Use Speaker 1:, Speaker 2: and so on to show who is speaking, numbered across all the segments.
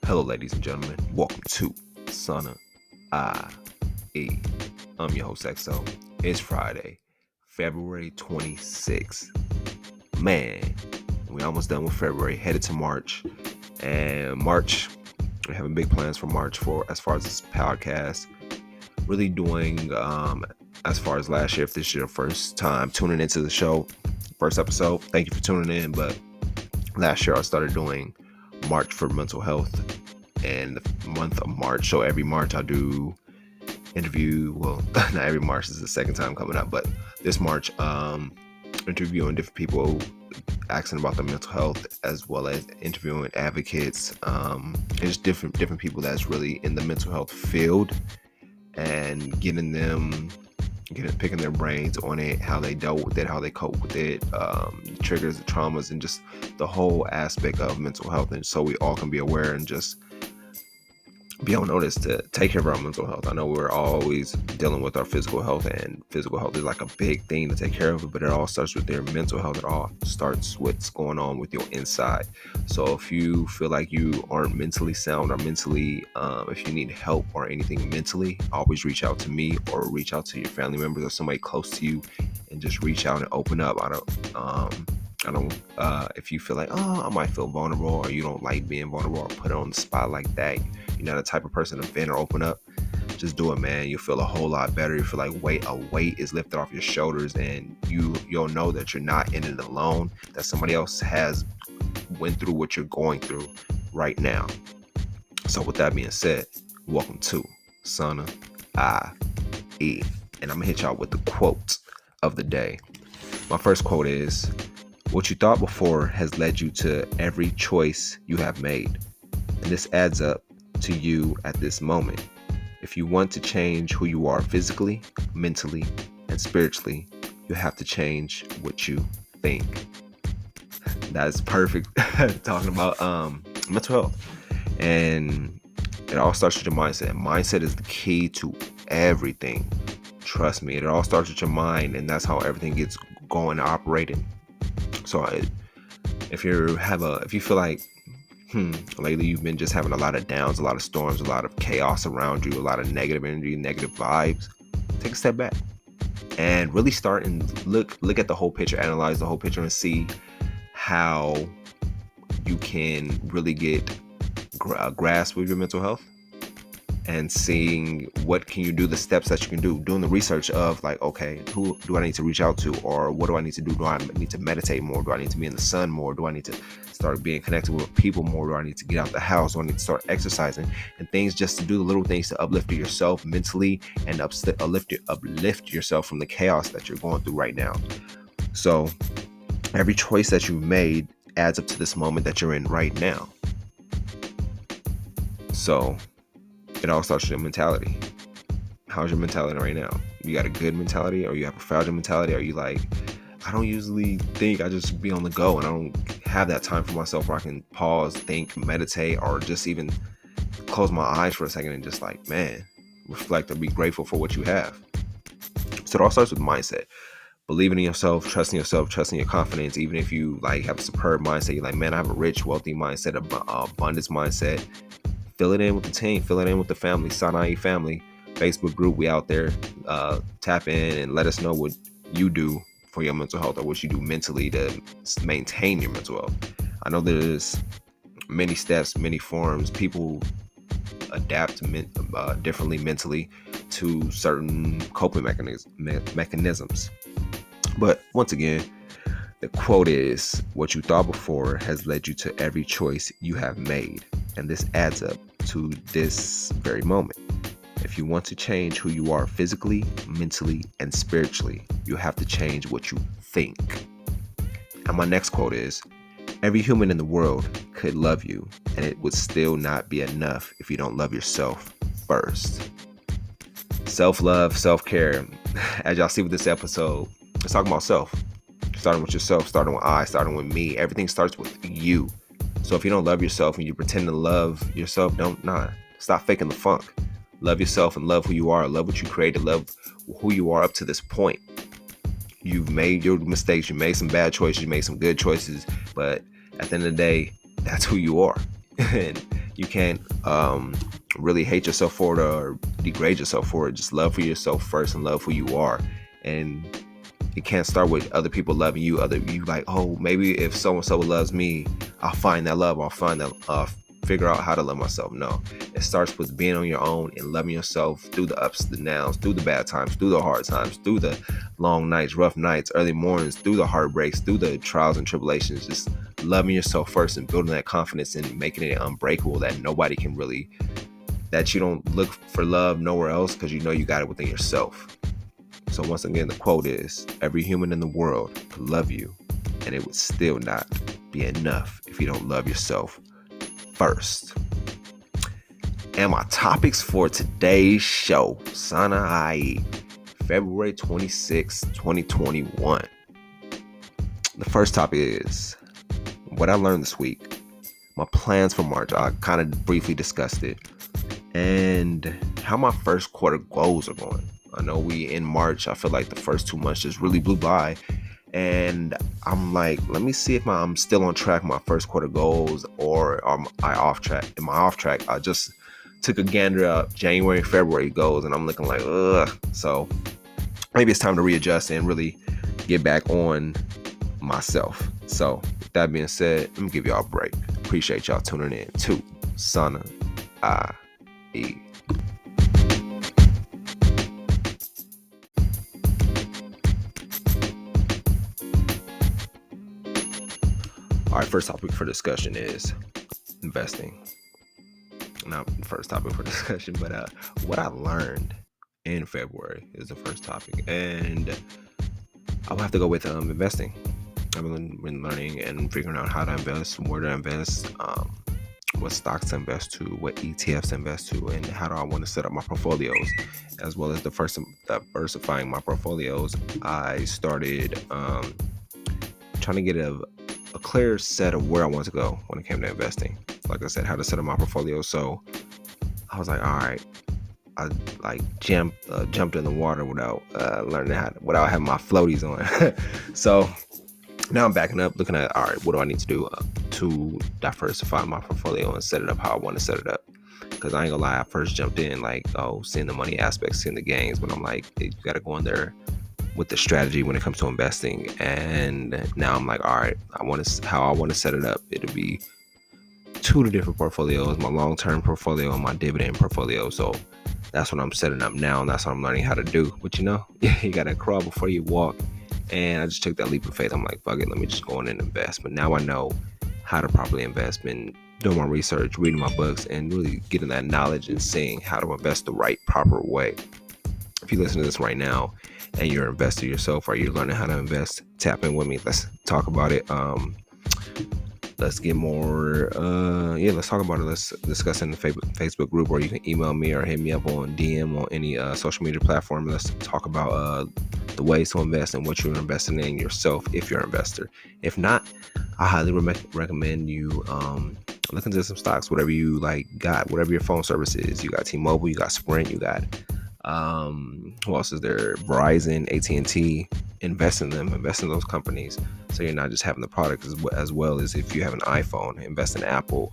Speaker 1: Hello, ladies and gentlemen. Welcome to Sana I.E. I'm your host, XO. It's Friday, February 26th. Man, we almost done with February, headed to March. And March, we're having big plans for March for as far as this podcast. Really doing, as far as last year, if this is your first time tuning into the show, first episode, thank you for tuning in. But last year I started doing March for mental health and the month of March. So every March I do interview. Well, not every March, this is the second time coming up, but this March, interviewing different people, asking about their mental health, as well as interviewing advocates, and just different people that's really in the mental health field, and picking their brains on it, how they dealt with it, how they cope with it, the triggers, the traumas, and just the whole aspect of mental health. And so we all can be aware and just be on notice to take care of our mental health. I know we're always dealing with our physical health, and physical health is like a big thing to take care of, but it all starts with your mental health. It all starts with what's going on with your inside. So if you feel like you aren't mentally sound, or mentally, if you need help or anything mentally, always reach out to me or reach out to your family members or somebody close to you, and just reach out and open up. If you feel like, I might feel vulnerable, or you don't like being vulnerable or put it on the spot like that, you're not the type of person to vent or open up, just do it, man. You'll feel a whole lot better. You feel like a weight is lifted off your shoulders, and you'll know that you're not in it alone, that somebody else has went through what you're going through right now. So with that being said, welcome to Sana I.E. And I'm gonna hit y'all with the quote of the day. My first quote is, "What you thought before has led you to every choice you have made. And this adds up to you at this moment. If you want to change who you are physically, mentally, and spiritually, you have to change what you think." That's perfect. Talking about mental health. And it all starts with your mindset. Mindset is the key to everything. Trust me, it all starts with your mind, and that's how everything gets going and operating. So if you feel like lately you've been just having a lot of downs, a lot of storms, a lot of chaos around you, a lot of negative energy, negative vibes, take a step back and really start and look at the whole picture, analyze the whole picture, and see how you can really get a grasp with your mental health, and seeing what can you do, the steps that you can do, doing the research of like, okay, who do I need to reach out to, or what do I need to do? Do I need to meditate more? Do I need to be in the sun more? Do I need to start being connected with people more? Do I need to get out the house? Do I need to start exercising? And things, just to do the little things to uplift yourself mentally and uplift yourself from the chaos that you're going through right now. So every choice that you've made adds up to this moment that you're in right now. So it all starts with your mentality. How's your mentality right now? You got a good mentality, or you have a fragile mentality? Are you like, I don't usually think, I just be on the go, and I don't have that time for myself where I can pause, think, meditate, or just even close my eyes for a second and just like, man, reflect or be grateful for what you have. So it all starts with mindset. Believing in yourself, trusting your confidence. Even if you like have a superb mindset, you're like, man, I have a rich, wealthy mindset, abundance mindset. Fill it in with the team, fill it in with the family, Sana I.E. family, Facebook group. We out there. Tap in and let us know what you do for your mental health, or what you do mentally to maintain your mental health. I know there's many steps, many forms. People adapt differently mentally to certain coping mechanisms. But once again, the quote is, "What you thought before has led you to every choice you have made. And this adds up to this very moment. If you want to change who you are physically, mentally, and spiritually, you have to change what you think." And my next quote is, "Every human in the world could love you, and it would still not be enough if you don't love yourself first." Self-love, self-care. As y'all see with this episode, let's talk about self. Starting with yourself, starting with me. Everything starts with you. So if you don't love yourself and you pretend to love yourself, stop faking the funk. Love yourself and love who you are. Love what you created. Love who you are up to this point. You've made your mistakes. You made some bad choices. You made some good choices. But at the end of the day, that's who you are. And You can't really hate yourself for it or degrade yourself for it. Just love for yourself first and love who you are. And it can't start with other people loving you. You like, oh, maybe if so and so loves me, I'll find that love. I'll find that figure out how to love myself. No, it starts with being on your own and loving yourself through the ups, the downs, through the bad times, through the hard times, through the long nights, rough nights, early mornings, through the heartbreaks, through the trials and tribulations. Just loving yourself first and building that confidence and making it unbreakable that nobody can really, that you don't look for love nowhere else because you know you got it within yourself. So once again, the quote is, every human in the world could love you and it would still not be enough if you don't love yourself first. And my topics for today's show, Sana February 26, 2021. The first topic is what I learned this week, my plans for March. I kind of briefly discussed it, and how my first quarter goals are going. I know we in March. I feel like the first 2 months just really blew by. And I'm like, let me see if I'm still on track with my first quarter goals, or am I off track? Am I off track? I just took a gander at January, February goals, and I'm looking like, ugh. So maybe it's time to readjust and really get back on myself. So with that being said, let me give y'all a break. Appreciate y'all tuning in to Sana IE. All right, first topic for discussion is investing. Not first topic for discussion, but what I learned in February is the first topic, and I will have to go with investing. I've been learning and figuring out how to invest, where to invest, what stocks to invest to, what ETFs to invest to, and how do I want to set up my portfolios, as well as diversifying my portfolios. I started trying to get a clear set of where I want to go when it came to investing. Like I said, how to set up my portfolio. So I was like, all right, I jumped in the water without learning without having my floaties on. So now I'm backing up, looking at, all right, what do I need to do to diversify my portfolio and set it up how I want to set it up? Because I ain't gonna lie, I first jumped in like, seeing the money aspects, seeing the gains, but I'm like, you got to go in there with the strategy when it comes to investing. And now I'm like, all right, how I want to set it up. It'll be 2 different portfolios, my long-term portfolio and my dividend portfolio. So that's what I'm setting up now, and that's what I'm learning how to do. But you gotta crawl before you walk. And I just took that leap of faith. I'm like, fuck it, let me just go in and invest. But now I know how to properly invest, been doing my research, reading my books, and really getting that knowledge and seeing how to invest the right, proper way. If you listen to this right now and you're an investor yourself, or you're learning how to invest, tap in with me. Let's talk about it. Let's get more, let's talk about it. Let's discuss it in the Facebook group, or you can email me or hit me up on DM on any social media platform. Let's talk about the ways to invest and what you're investing in yourself if you're an investor. If not, I highly recommend you look into some stocks, whatever you got, whatever your phone service is. You got T-Mobile, you got Sprint, you got who else is there? Verizon, AT&T. Invest in those companies, so you're not just having the product, as well as if you have an iPhone, invest in Apple,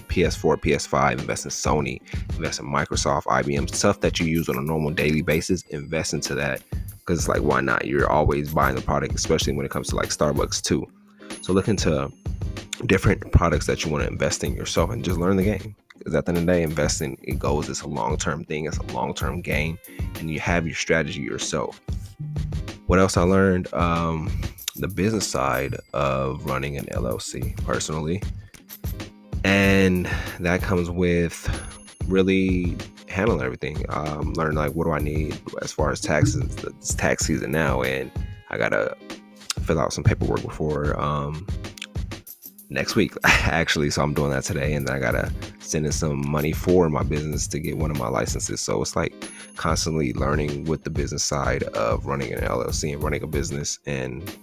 Speaker 1: PS4, PS5, invest in Sony, invest in Microsoft, IBM, stuff that you use on a normal daily basis. Invest into that, because it's like, why not? You're always buying the product, especially when it comes to like Starbucks too. So look into different products that you want to invest in yourself and just learn the game. Because at the end of the day, investing, it's a long-term thing. It's a long-term game, and you have your strategy yourself. What else I learned? The business side of running an LLC personally. And that comes with really handling everything. Learn what do I need as far as taxes. It's tax season now, and I got to fill out some paperwork before next week, actually. So I'm doing that today, and then I got to send in some money for my business to get one of my licenses. So it's like constantly learning with the business side of running an LLC and running a business, and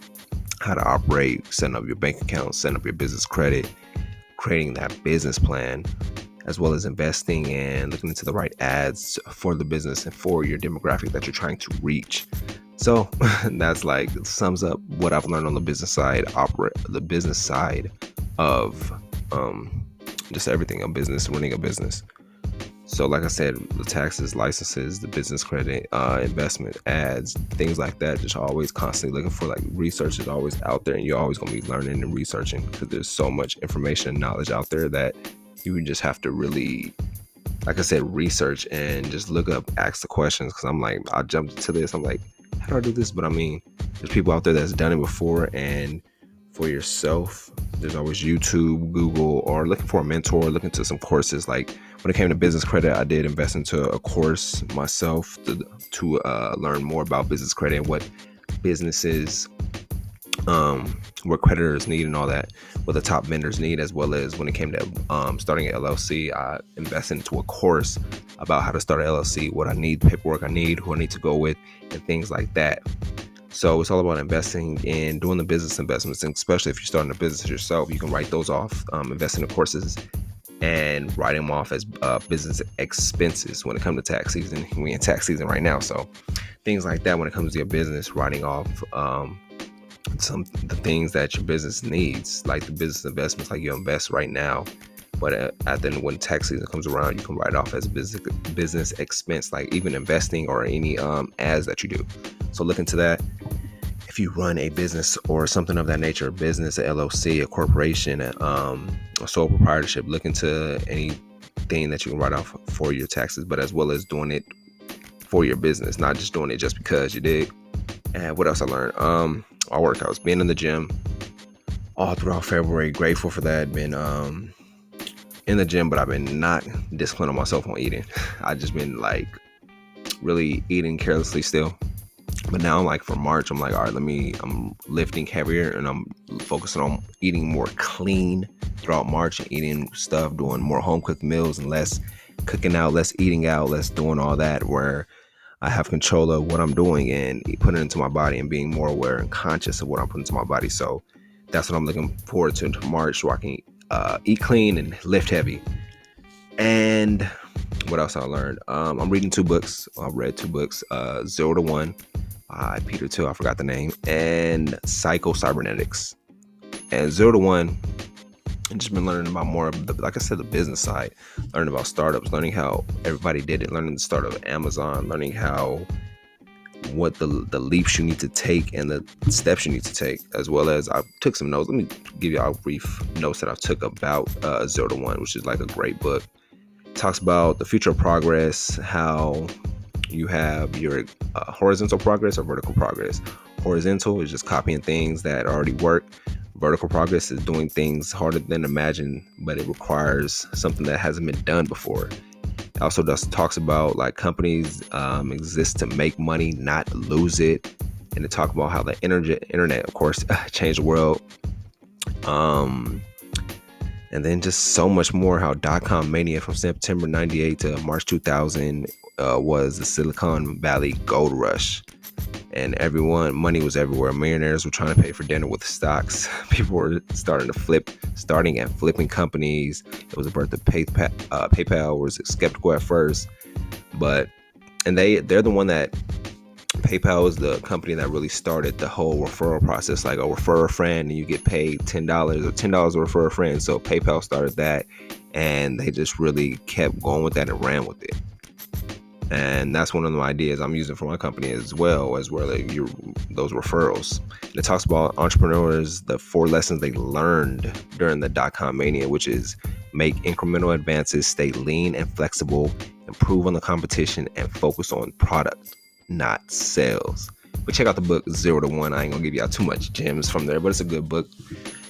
Speaker 1: how to operate, setting up your bank account, setting up your business credit, creating that business plan, as well as investing and looking into the right ads for the business and for your demographic that you're trying to reach. So that's sums up what I've learned on the business side, of just everything, a business, running a business. So like I said, the taxes, licenses, the business credit, investment, ads, things like that, just always constantly looking for, like, research is always out there, and you're always going to be learning and researching, because there's so much information and knowledge out there that you would just have to really, like I said, research and just look up, ask the questions. Because I'm like, I jumped into this, I'm like, how do I do this? But I mean, there's people out there that's done it before. And for yourself, there's always YouTube, Google, or looking for a mentor, looking to some courses. Like when it came to business credit, I did invest into a course myself to learn more about business credit and what businesses, what creditors need and all that, what the top vendors need, as well as when it came to starting an LLC, I invested into a course about how to start an LLC, what I need, paperwork I need, who I need to go with, and things like that. So it's all about investing in doing the business investments, and especially if you're starting a business yourself, you can write those off, invest in the courses, and write them off as business expenses when it comes to tax season. We're in tax season right now, so things like that when it comes to your business, writing off the things that your business needs, like the business investments, like you invest right now, but when tax season comes around, you can write off as business expense, like even investing or any ads that you do. So look into that. If you run a business or something of that nature, a business, a LLC, a corporation, a sole proprietorship, look into anything that you can write off for your taxes, but as well as doing it for your business, not just doing it just because you did. And what else I learned? I worked. I was being in the gym all throughout February. Grateful for that. Been in the gym, but I've been not disciplining myself on eating. I just been like really eating carelessly still. But now, like for March, I'm like, all right, I'm lifting heavier and I'm focusing on eating more clean throughout March, and eating stuff, doing more home cooked meals and less cooking out, less eating out, less doing all that, where I have control of what I'm doing and putting it into my body and being more aware and conscious of what I'm putting into my body. So that's what I'm looking forward to into March, so I can eat clean and lift heavy. And what else I learned? I'm reading 2 books. I've read 2 books, 0 to 1 by Peter Thiel, I forgot the name, and Psycho-Cybernetics. And 0 to 1, I've just been learning about more of like I said, the business side, learning about startups, learning how everybody did it, learning the start of Amazon, learning what the leaps you need to take and the steps you need to take, as well as I took some notes. Let me give you a brief notes that I took about 0 to 1, which is like a great book. It talks about the future of progress, how you have your horizontal progress or vertical progress. Horizontal is just copying things that already work. Vertical progress is doing things harder than imagined, but it requires something that hasn't been done before. It also talks about like companies exist to make money, not lose it. And it talks about how the internet, of course, changed the world. And then just so much more, how .com mania from September 98 to March 2000 was the Silicon Valley gold rush. And money was everywhere. Millionaires were trying to pay for dinner with stocks. People were starting and flipping companies. It was the birth of PayPal. PayPal was skeptical at first, and they're the one that PayPal is the company that really started the whole referral process. Like, refer a friend and you get paid $10 or $10 to refer a friend. So PayPal started that, and they just really kept going with that and ran with it. And that's one of the ideas I'm using for my company as well those referrals. And it talks about entrepreneurs, the 4 lessons they learned during the .com mania, which is make incremental advances, stay lean and flexible, improve on the competition, and focus on product, not sales. But check out the book 0 to 1. I ain't gonna give y'all too much gems from there, but it's a good book.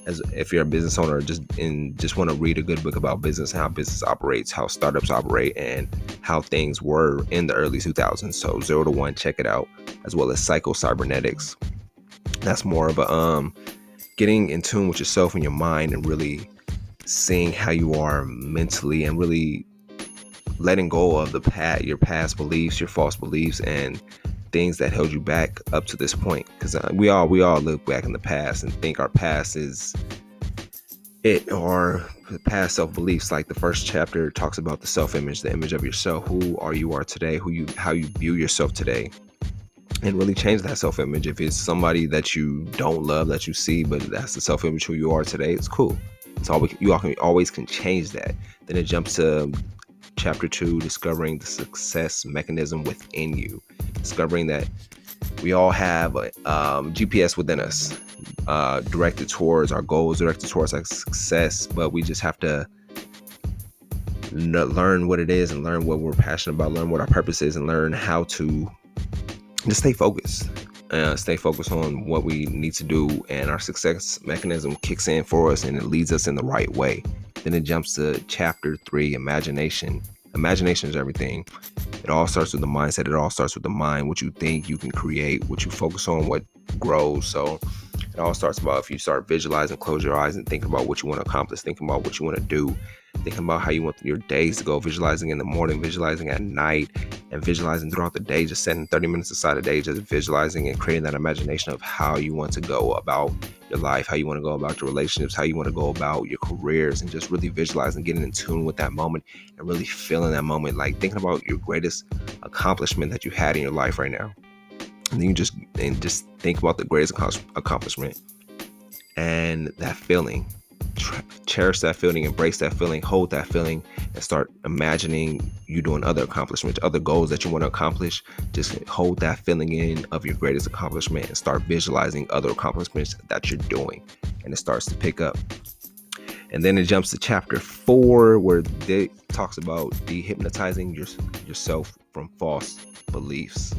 Speaker 1: As if you're a business owner or just want to read a good book about business, how business operates, how startups operate, and how things were in the early 2000s. So 0 to 1, check it out, as well as Psycho-Cybernetics. That's more of a getting in tune with yourself and your mind, and really seeing how you are mentally, and really letting go of your past beliefs, your false beliefs, and things that held you back up to this point. Because we all look back in the past and think our past is it, or the past self-beliefs. Like the first chapter talks about the self-image, the image of yourself, who you are today, how you view yourself today, and really change that self-image. If it's somebody that you don't love, that you see, but that's the self-image who you are today, it's cool. You all can always can change that. Then it jumps to chapter 2, discovering the success mechanism within you. Discovering that we all have a GPS within us, directed towards our goals, directed towards our success, but we just have to learn what it is and learn what we're passionate about, learn what our purpose is, and learn how to just stay focused. Stay focused on what we need to do, and our success mechanism kicks in for us and it leads us in the right way. Then it jumps to chapter 3, imagination. Imagination is everything. It all starts with the mindset. It all starts with the mind. What you think, you can create. What you focus on, what grows. So it all starts about if you start visualizing, close your eyes and thinking about what you want to accomplish, thinking about what you want to do, thinking about how you want your days to go, visualizing in the morning, visualizing at night, and visualizing throughout the day, just setting 30 minutes aside a day, just visualizing and creating that imagination of how you want to go about your life, how you want to go about your relationships, how you want to go about your careers, and just really visualizing, getting in tune with that moment and really feeling that moment, like thinking about your greatest accomplishment that you had in your life right now. And then you just think about the greatest accomplishment and that feeling. Cherish that feeling, embrace that feeling, hold that feeling, and start imagining you doing other accomplishments, other goals that you want to accomplish. Just hold that feeling in of your greatest accomplishment and start visualizing other accomplishments that you're doing, and it starts to pick up. And then it jumps to chapter 4, where it talks about dehypnotizing yourself from false beliefs.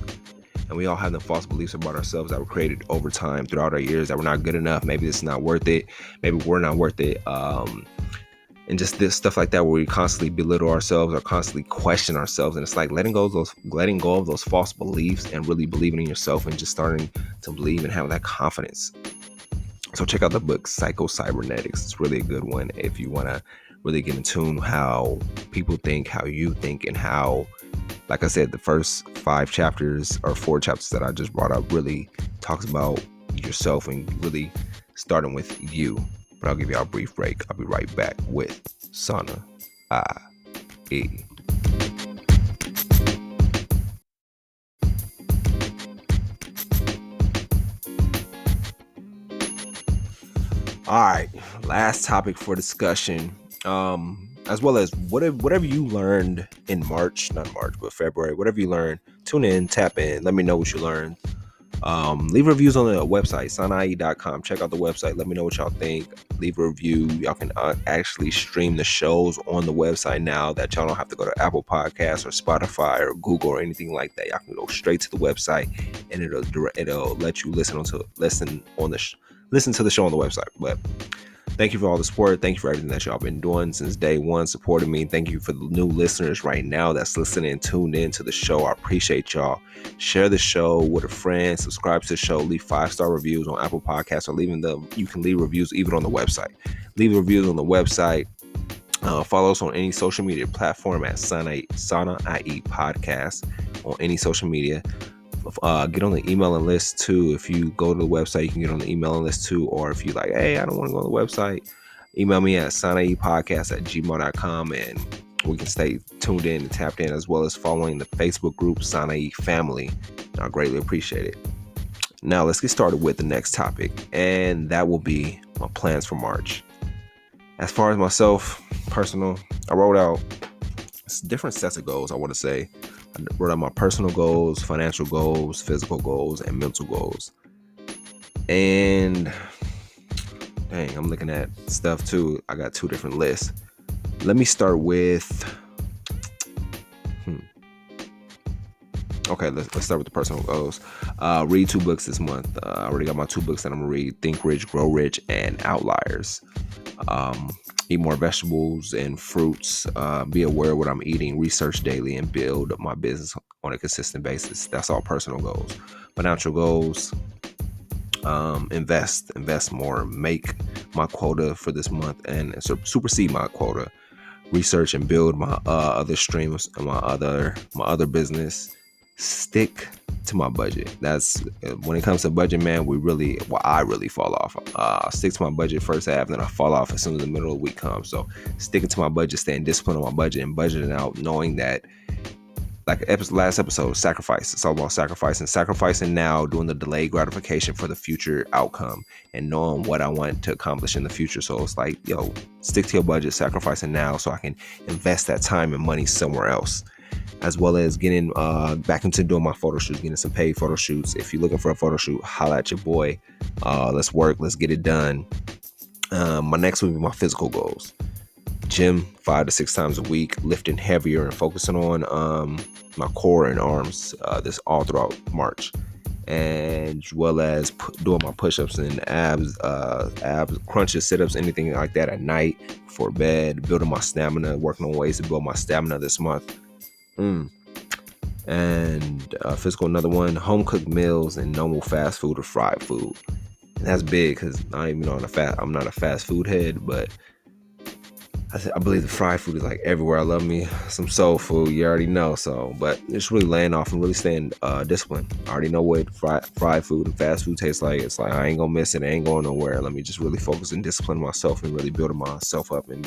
Speaker 1: And we all have the false beliefs about ourselves that were created over time throughout our years, that we're not good enough. Maybe this is not worth it. Maybe we're not worth it. And just this stuff like that, where we constantly belittle ourselves or constantly question ourselves. And it's like letting go of those false beliefs and really believing in yourself and just starting to believe and have that confidence. So check out the book Psycho-Cybernetics. It's really a good one if you want to really get in tune how people think, how you think, and how, like I said, the first 4 chapters that I just brought up really talks about yourself and really starting with you. But I'll give you a brief break. I'll be right back with Sana I.E. All right, last topic for discussion. As well as whatever you learned in February, whatever you learned, tune in, tap in, let me know what you learned. Leave reviews on the website, sanaie.com. Check out the website. Let me know what y'all think. Leave a review. Y'all can actually stream the shows on the website now, that y'all don't have to go to Apple Podcasts or Spotify or Google or anything like that. Y'all can go straight to the website, and it'll let you listen to the show on the website. But thank you for all the support. Thank you for everything that y'all been doing since day one, supporting me. Thank you for the new listeners right now that's listening and tuned in to the show. I appreciate y'all. Share the show with a friend. Subscribe to the show. Leave 5-star reviews on Apple Podcasts, or you can leave reviews even on the website. Leave reviews on the website. Follow us on any social media platform at Sana IE Podcast on any social media. Get on the emailing list too. If you go to the website, you can get on the emailing list too. Or if you like, hey, I don't want to go on the website, email me at sanaepodcast@gmail.com, and we can stay tuned in and tapped in, as well as following the Facebook group Sana Family. I greatly appreciate it. Now let's get started with the next topic, and that will be my plans for March. As far as myself, personal, I wrote out different sets of goals. I want to say I wrote out my personal goals, financial goals, physical goals, and mental goals. And dang, I'm looking at stuff too. I got 2 different lists. Let me start with Okay, let's start with the personal goals. Read 2 books this month. I already got my 2 books that I'm gonna read: Think Rich, Grow Rich, and Outliers. Eat more vegetables and fruits. Be aware of what I'm eating. Research daily and build my business on a consistent basis. That's all personal goals. Financial goals: invest more. Make my quota for this month and supersede my quota. Research and build my other streams and my other business. Stick to my budget. That's when it comes to budget, man. I really fall off. Stick to my budget first half, then I fall off as soon as the middle of the week comes. So sticking to my budget, staying disciplined on my budget, and budgeting out, knowing that like last episode, sacrifice. It's all about sacrificing now, doing the delayed gratification for the future outcome, and knowing what I want to accomplish in the future. So it's like, yo, stick to your budget, sacrificing now, so I can invest that time and money somewhere else, as well as getting back into doing my photo shoots, getting some paid photo shoots. If you're looking for a photo shoot, holla at your boy. Let's work. Let's get it done. My next will be my physical goals. Gym 5 to 6 times a week, lifting heavier and focusing on my core and arms this all throughout March, and as well as doing my push-ups and abs crunches, sit-ups, anything like that at night before bed, building my stamina, working on ways to build my stamina this month. And physical, another one, home cooked meals and no more fast food or fried food. And that's big because I'm not a fast food head, but I believe the fried food is like everywhere. I love me some soul food, you already know. So, but just really laying off and really staying disciplined. I already know what fried food and fast food tastes like. It's like I ain't gonna miss it. I ain't going nowhere. Let me just really focus and discipline myself and really building myself up and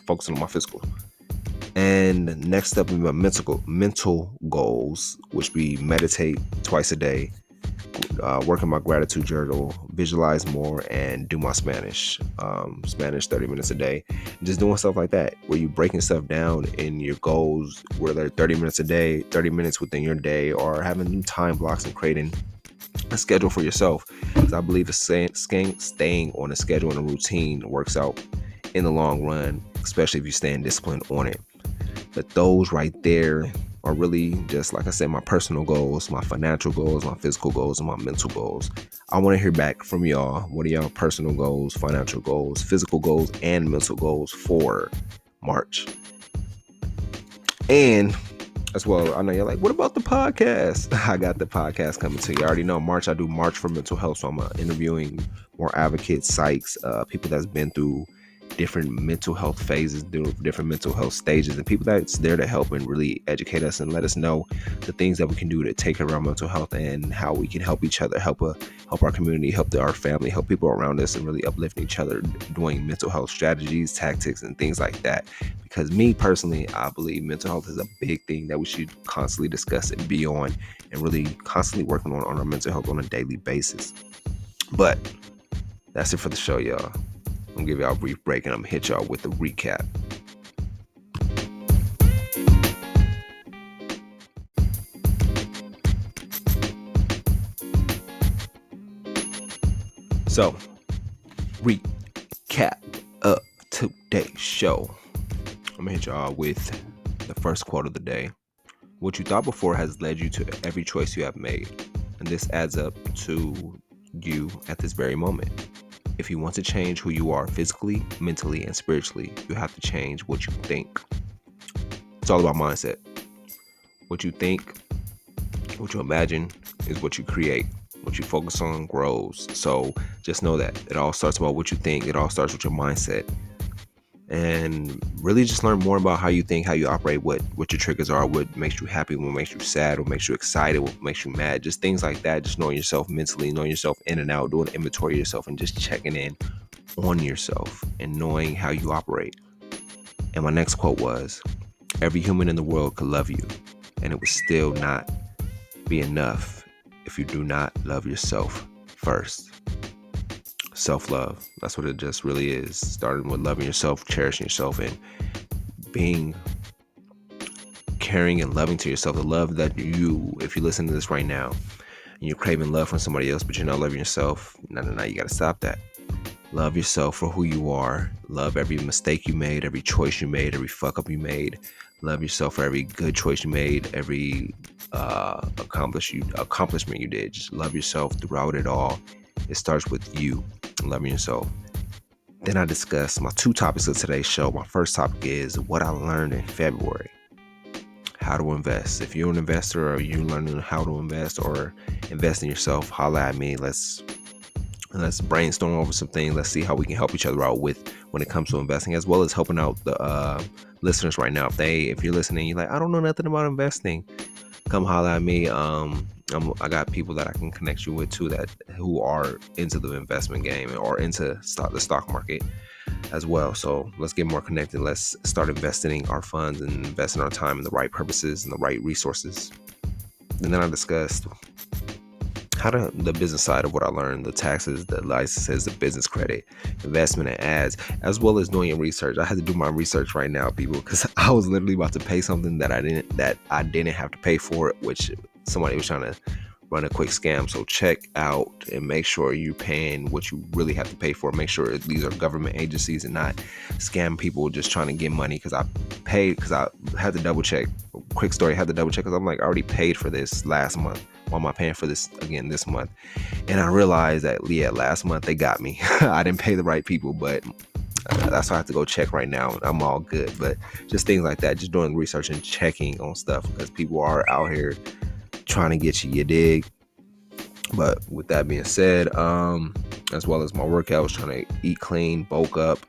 Speaker 1: focusing on my physical. And next up, my mental goals, which we meditate twice a day, working my gratitude journal, visualize more, and do my Spanish 30 minutes a day. Just doing stuff like that, where you breaking stuff down in your goals, where they're 30 minutes a day, 30 minutes within your day, or having time blocks and creating a schedule for yourself. Because I believe staying on a schedule and a routine works out in the long run, especially if you stay disciplined on it. But those right there are really just, like I said, my personal goals, my financial goals, my physical goals, and my mental goals. I want to hear back from y'all. What are y'all personal goals, financial goals, physical goals, and mental goals for March? And as well, I know you're like, what about the podcast? I got the podcast coming to you. I already know March, I do March for mental health. So I'm interviewing more advocates, psychs, people that's been through different mental health phases, different mental health stages, and people that's there to help and really educate us and let us know the things that we can do to take care of our mental health and how we can help each other, help our community, help our family, help people around us, and really uplift each other doing mental health strategies, tactics, and things like that. Because me personally, I believe mental health is a big thing that we should constantly discuss and be on, and really constantly working on our mental health on a daily basis. But that's it for the show, y'all. I'm gonna give y'all a brief break and I'm gonna hit y'all with the recap. So, recap of today's show. I'm gonna hit y'all with the first quote of the day. What you thought before has led you to every choice you have made, and this adds up to you at this very moment. If you want to change who you are physically, mentally, and spiritually, you have to change what you think. It's all about mindset. What you think, what you imagine is what you create. What you focus on grows. So just know that it all starts about what you think. It all starts with your mindset. And really just learn more about how you think, how you operate, what your triggers are, what makes you happy, what makes you sad, what makes you excited, what makes you mad, just things like that. Just knowing yourself mentally, knowing yourself in and out, doing an inventory of yourself, and just checking in on yourself and knowing how you operate. And my next quote was, every human in the world could love you, and it would still not be enough if you do not love yourself first. Self-love, that's what it just really is. Starting with loving yourself, cherishing yourself, and being caring and loving to yourself. The love that you, if you listen to this right now and you're craving love from somebody else but you're not loving yourself, no, you gotta stop that. Love yourself for who you are. Love every mistake you made, every choice you made, every fuck up you made. Love yourself for every good choice you made, every accomplishment you did. Just love yourself throughout it all. It starts with you loving yourself. Then I discussed my two topics of today's show. My first topic is what I learned in February. How to invest. If you're an investor or you're learning how to invest or invest in yourself, holla at me. Let's brainstorm over some things. Let's see how we can help each other out with when it comes to investing, as well as helping out the listeners right now. If you're listening, you're like, I don't know nothing about investing, come holla at me. I got people that I can connect you with too, who are into the investment game or into the stock market. as well. So let's get more connected. Let's start investing our funds and investing our time in the right purposes and the right resources. And then I discussed how the business side of what I learned, the taxes, the licenses, the business credit, investment and ads, as well as doing your research. I had to do my research right now, people, because I was literally about to pay something that I didn't have to pay for it, which somebody was trying to run a quick scam. So check out and make sure you're paying what you really have to pay for. Make sure these are government agencies and not scam people just trying to get money. Because I had to double check. Quick story, I had to double check because I'm like, I already paid for this last month. Why am I paying for this again this month? And I realized that, yeah, last month they got me. I didn't pay the right people, but that's why I have to go check right now. I'm all good. But just things like that, just doing research and checking on stuff, because people are out here trying to get you dig. But with that being said, as well as my workouts, trying to eat clean, bulk up,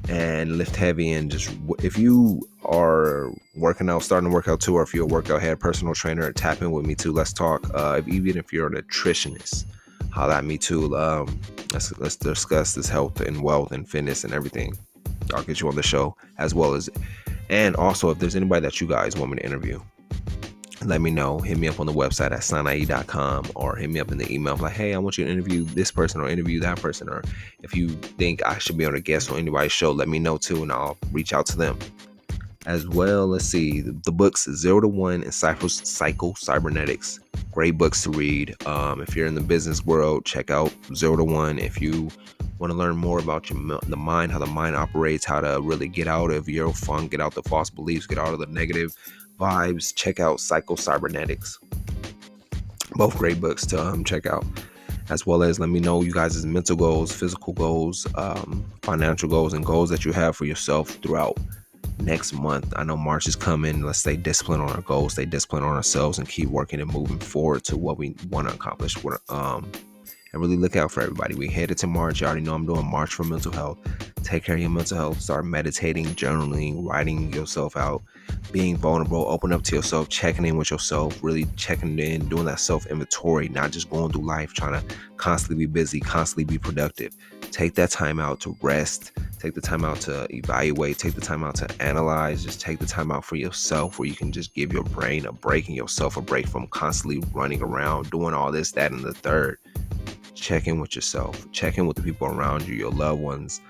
Speaker 1: and lift heavy. And just, if you are working out, starting to work out too, or if you're a workout head, personal trainer, tap in with me too. Let's talk. Even if you're a nutritionist, holla at me too. Let's discuss this health and wealth and fitness and everything. I'll get you on the show, as well as, and also if there's anybody that you guys want me to interview, let me know. Hit me up on the website at sanae.com, or hit me up in the email like, hey, I want you to interview this person or interview that person. Or if you think I should be on a guest on anybody's show, let me know too, and I'll reach out to them as well. Let's see, the books 0 to 1 and Psycho-Cybernetics, great books to read. If you're in the business world, check out 0 to 1. If you want to learn more about the mind, how the mind operates, how to really get out of your funk, get out the false beliefs, get out of the negative vibes, check out Psycho-Cybernetics. Both great books to check out. As well as let me know you guys' mental goals, physical goals, financial goals, and goals that you have for yourself throughout next month. I know March is coming. Let's stay disciplined on our goals, stay disciplined on ourselves, and keep working and moving forward to what we want to accomplish. And really look out for everybody. We headed to March. You already know I'm doing March for mental health. Take care of your mental health. Start meditating, journaling, writing yourself out, being vulnerable, open up to yourself, checking in with yourself, really checking in, doing that self-inventory, not just going through life trying to constantly be busy, constantly be productive. Take that time out to rest. Take the time out to evaluate. Take the time out to analyze. Just take the time out for yourself, where you can just give your brain a break and yourself a break from constantly running around, doing all this, that, and the third. Check in with yourself. Check in with the people around you, your loved ones,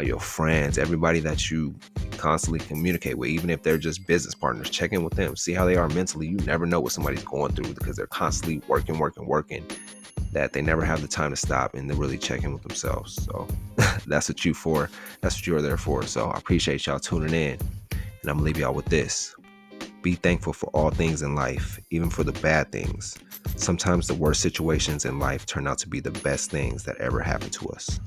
Speaker 1: your friends, everybody that you constantly communicate with, even if they're just business partners. Check in with them. See how they are mentally. You never know what somebody's going through, because they're constantly working, that they never have the time to stop and to really check in with themselves. So that's what you're there for. So I appreciate y'all tuning in, and I'm gonna leave y'all with this. Be thankful for all things in life, even for the bad things. Sometimes the worst situations in life turn out to be the best things that ever happened to us.